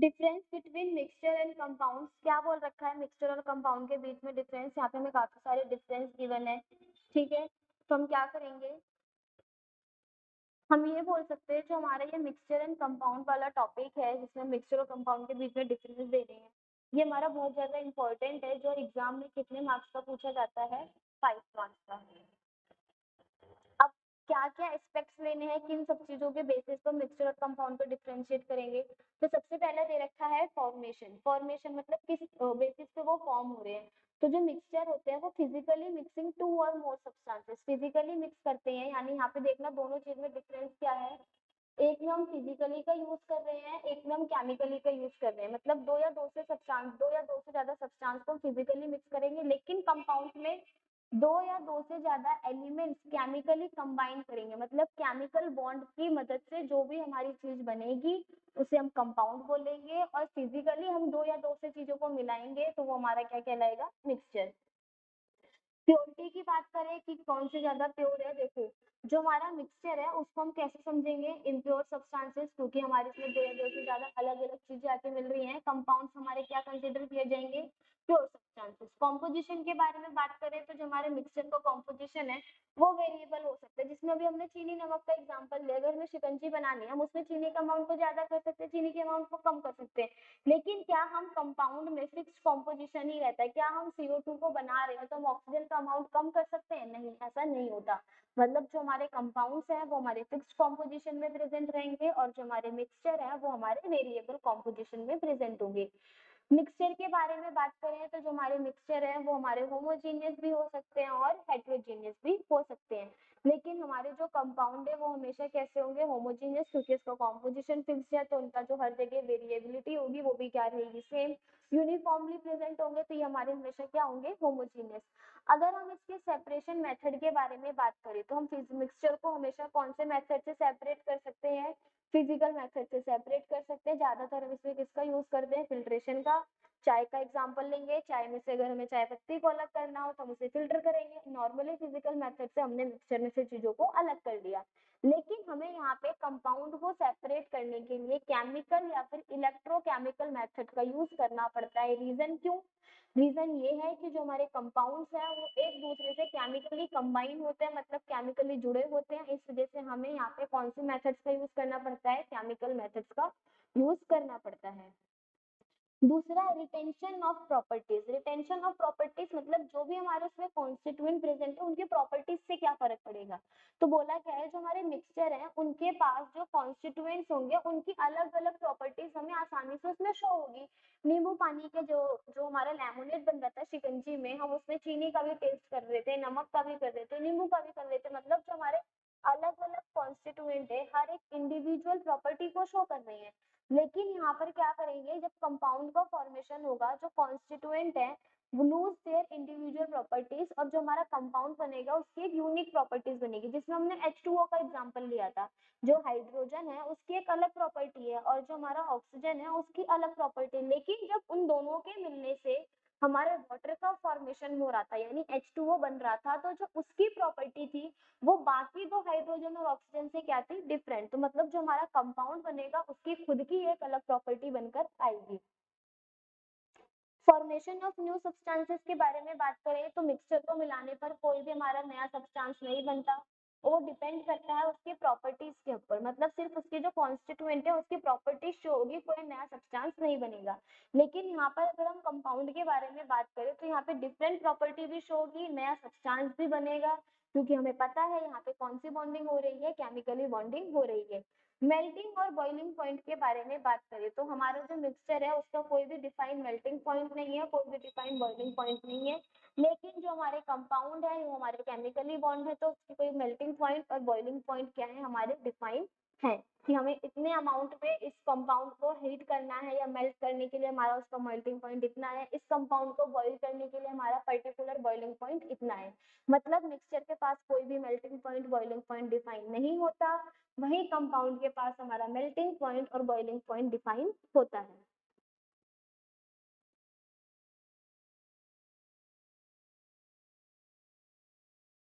Difference between mixture and compounds, क्या बोल रखा है मिक्सचर और कंपाउंड के बीच में डिफरेंस। यहाँ पे हमें काफी सारे डिफरेंस गिवन है, ठीक है। तो हम क्या करेंगे, हम ये बोल सकते हैं जो हमारा ये मिक्सचर एंड कंपाउंड वाला टॉपिक है जिसमें मिक्सचर और कंपाउंड के बीच में डिफरेंस दे रहे हैं, ये हमारा बहुत ज्यादा इंपॉर्टेंट है जो एग्जाम में कितने मार्क्स का पूछा जाता है, 5 मार्क्स का। अब क्या क्या एस्पेक्ट्स लेने हैं, किन सब चीजों के बेसिस पर मिक्सचर और कंपाउंड को डिफरेंशिएट करेंगे। तो सबसे पहले दे रखा है फॉर्मेशन। फॉर्मेशन मतलब किस बेसिस पे वो फॉर्म हो रहे हैं। तो जो मिक्सचर होते हैं वो फिजिकली मिक्सिंग टू और मोर सब्सटेंसेस, फिजिकली मिक्स करते हैं। यानी यहाँ पे देखना दोनों चीज में डिफरेंस क्या है, एक में हम फिजिकली का यूज कर रहे हैं, एक में हम केमिकली का यूज कर रहे हैं। मतलब दो या दो से ज्यादा सब्सटेंस को फिजिकली मिक्स करेंगे, लेकिन कंपाउंड में दो या दो से ज्यादा एलिमेंट्स केमिकली कंबाइन करेंगे। मतलब केमिकल बॉन्ड की मदद से जो भी हमारी चीज बनेगी उसे हम कंपाउंड बोलेंगे, और फिजिकली हम दो या दो से चीजों को मिलाएंगे तो वो हमारा क्या कहलाएगा, मिक्सचर। प्योरिटी की बात करें कि कौन से ज्यादा प्योर है, देखो जो हमारा मिक्सचर है उसको हम कैसे समझेंगे, इम्प्योर सब्सटेंसेस, क्योंकि हमारे इसमें दो या दो से ज्यादा अलग अलग चीजें आके मिल रही हैं। कंपाउंड्स हमारे क्या कंसिडर किए जाएंगे, प्योर सब्सटेंसेस। कॉम्पोजिशन के बारे में बात करें तो जो हमारे मिक्सचर का कॉम्पोजिशन है वो वेरिएबल हो सकता है, जिसमें अभी हमने चीनी नमक का एग्जाम्पल लिया। अगर हमें शिकंजी बनानी है हम उसमें चीनी के अमाउंट को ज्यादा कर सकते हैं, चीनी के अमाउंट को कम कर सकते हैं। लेकिन क्या हम कंपाउंड में फिक्स कॉम्पोजिशन ही रहता है, क्या हम CO2 को बना रहे हैं तो हम ऑक्सीजन का अमाउंट कम कर सकते हैं, नहीं, ऐसा नहीं होता। मतलब जो हमारे कंपाउंड्स हैं वो हमारे फिक्स कॉम्पोजिशन में प्रेजेंट रहेंगे, और जो हमारे मिक्सचर है वो हमारे वेरिएबल कॉम्पोजिशन में प्रेजेंट होंगे। मिक्सचर के बारे में बात करें तो जो हमारे मिक्सचर है वो हमारे होमोजीनियस भी हो सकते हैं और हेट्रोजीनियस भी हो सकते हैं। लेकिन हमारे जो कंपाउंड है वो हमेशा कैसे होंगे, होमोजीनियस, क्योंकि इसका कॉम्पोजिशन फिक्स है तो उनका जो हर जगह वेरिएबिलिटी होगी वो भी क्या रहेगी, सेम, यूनिफॉर्मली प्रेजेंट होंगे। तो ये हमारे हमेशा क्या होंगे, होमोजीनियस। अगर हम इसके सेपरेशन मेथड के बारे में बात करें तो हम मिक्सचर को हमेशा कौन से मेथड से सेपरेट कर सकते हैं, फिजिकल मेथड से सेपरेट कर सकते हैं। ज्यादातर हम इसमें किसका यूज करते हैं, फिल्ट्रेशन का। चाय का एग्जांपल लेंगे, चाय में से अगर हमें चाय पत्ती को अलग करना हो तो हम उसे फिल्टर करेंगे। नॉर्मली फिजिकल मेथड से हमने मिक्सचर में से चीजों को अलग कर दिया। लेकिन हमें यहाँ पे कंपाउंड को सेपरेट करने के लिए केमिकल या फिर इलेक्ट्रोकेमिकल मेथड का यूज करना पड़ता है। रीजन क्यों, रीजन ये है कि जो हमारे कंपाउंड्स हैं वो एक दूसरे से केमिकली कंबाइन होते हैं, मतलब केमिकली जुड़े होते हैं। इस वजह से हमें यहाँ पे कौन से मेथड्स का यूज करना पड़ता है, केमिकल मेथड्स का यूज करना पड़ता है। दूसरा, retention of properties. Retention of properties मतलब जो भी हमारे उसमें कॉन्स्टिट्यूएंट प्रेजेंट है उनके प्रॉपर्टीज से क्या फर्क पड़ेगा। तो बोला क्या है, जो हमारे मिक्सचर है उनके पास जो कॉन्स्टिट्यूएंट्स होंगे उनकी अलग अलग प्रॉपर्टीज हमें आसानी से उसमें शो होगी। नींबू पानी के जो जो हमारा लेमोनेड बन रहा था शिकंजी में, हम उसमें चीनी का भी टेस्ट कर रहे थे, नमक का भी कर रहे थे, नींबू का भी कर रहे थे। मतलब जो हमारे अलग अलग कॉन्स्टिट्यूएंट है हर एक इंडिविजुअल प्रॉपर्टी को शो कर रहे हैं। लेकिन यहाँ पर क्या करेंगे, जब कंपाउंड का फॉर्मेशन होगा जो कॉन्स्टिट्यूएंट है वो लूज देयर इंडिविजुअल प्रॉपर्टीज, और जो हमारा कंपाउंड बनेगा उसकी एक यूनिक प्रॉपर्टीज बनेगी। जिसमें हमने H2O का एग्जांपल लिया था, जो हाइड्रोजन है उसकी एक अलग प्रॉपर्टी है और जो हमारा ऑक्सीजन है उसकी अलग प्रॉपर्टी है। लेकिन जब उन दोनों के मिलने से हमारे वाटर का फॉर्मेशन हो रहा था यानी H2O बन रहा था, तो जो उसकी प्रॉपर्टी थी वो बाकी दो हाइड्रोजन और ऑक्सीजन से क्या थी, डिफरेंट। तो मतलब जो हमारा कंपाउंड बनेगा उसकी खुद की एक अलग प्रॉपर्टी बनकर आएगी। फॉर्मेशन ऑफ न्यू सब्सटेंसेस के बारे में बात करें तो मिक्सचर को मिलाने पर कोई भी हमारा नया सब्सटेंस नहीं बनता, वो डिपेंड करता है उसकी प्रॉपर्टीज के ऊपर। मतलब सिर्फ उसके जो कॉन्स्टिट्यूएंट है उसकी प्रॉपर्टीज शो होगी, कोई नया सब्सटेंस नहीं बनेगा। लेकिन यहाँ पर अगर हम कंपाउंड के बारे में बात करें तो यहाँ पे डिफरेंट प्रॉपर्टी भी शो होगी, नया सब्सटेंस भी बनेगा, क्योंकि हमें पता है यहाँ पे कौन सी बॉन्डिंग हो रही है, केमिकली बॉन्डिंग हो रही है। मेल्टिंग और बॉइलिंग पॉइंट के बारे में बात करें तो हमारा जो मिक्सचर है उसका कोई भी डिफाइंड मेल्टिंग पॉइंट नहीं है, कोई भी डिफाइंड बॉइलिंग पॉइंट नहीं है। लेकिन जो हमारे कंपाउंड है वो हमारे केमिकली बॉन्ड है, तो उसकी कोई मेल्टिंग पॉइंट और बॉइलिंग पॉइंट क्या है, हमारे डिफाइंड है कि हमें इतने अमाउंट पे इस कंपाउंड को हीट करना है या मेल्ट करने के लिए हमारा उसका मेल्टिंग पॉइंट इतना है, इस कंपाउंड को बॉईल करने के लिए हमारा पर्टिकुलर बॉइलिंग पॉइंट इतना है। मतलब मिक्सचर के पास कोई भी melting point boiling point define नहीं होता, वही कंपाउंड के पास हमारा मेल्टिंग पॉइंट और बॉइलिंग पॉइंट डिफाइन होता है।